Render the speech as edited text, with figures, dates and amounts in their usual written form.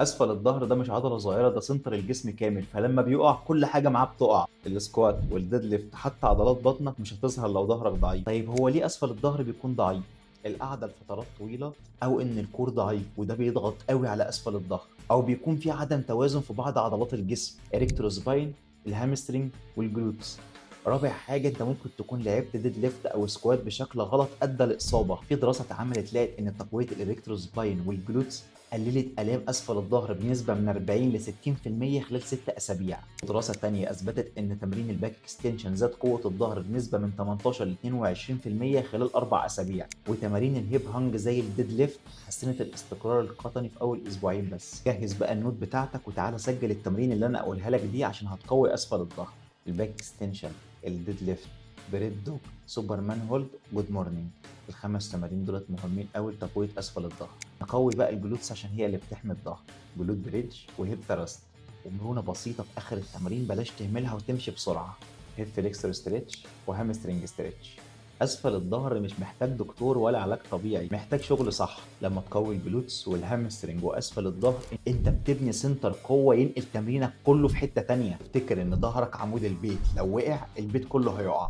اسفل الظهر ده مش عضله صغيره، ده سنتر الجسم كامل، فلما بيقع كل حاجه معاه بتقع. السكوات والديد ليفت حتى عضلات بطنك مش هتظهر لو ظهرك ضعيف. طيب هو ليه اسفل الظهر بيكون ضعيف؟ القعده لفترات طويله، او ان الكور ضعيف وده بيضغط قوي على اسفل الظهر، او بيكون في عدم توازن في بعض عضلات الجسم، اريكتروسباين، الهامسترنج، والجلوتس. رابع حاجة، انت ممكن تكون لعبت ديد ليفت او سكوات بشكل غلط ادى لاصابة. في دراسة اتعملت لقت ان تقوية الاريكتروسباين والجلوتس قللت آلام أسفل الظهر بنسبة من 40 ل 60% خلال 6 أسابيع. دراسة تانية أثبتت إن تمرين الباك اكستنشن زاد قوة الظهر بنسبة من 18 ل 22% خلال 4 أسابيع، وتمارين الهيب هانج زي الديد ليفت حسنت الاستقرار القطني في أول أسبوعين بس. جهز بقى النوت بتاعتك وتعالى سجل التمرين اللي أنا أقولها لك دي عشان هتقوي أسفل الظهر. الباك اكستنشن، الديد ليفت، بريد دوج، سوبرمان هولد، جود مورنينج. الخمس تمارين دولت مهمين قوي لتقوية أسفل الظهر. نقوي بقى الجلوتس عشان هي اللي بتحمي الظهر. جلوت بريدج وهيب ثرست، ومرونة بسيطة في آخر التمرين بلاش تهملها وتمشي بسرعة. هيب فليكسور ستريتش وهامسترنج ستريتش. أسفل الظهر مش محتاج دكتور ولا علاج طبيعي، محتاج شغل صح. لما تقوي الجلوتس والهامسترنج وأسفل الظهر أنت بتبني سنتر قوة ينقل تمرينك كله في حتة تانية. افتكر إن ظهرك عمود البيت، لو وقع البيت كله هيقع.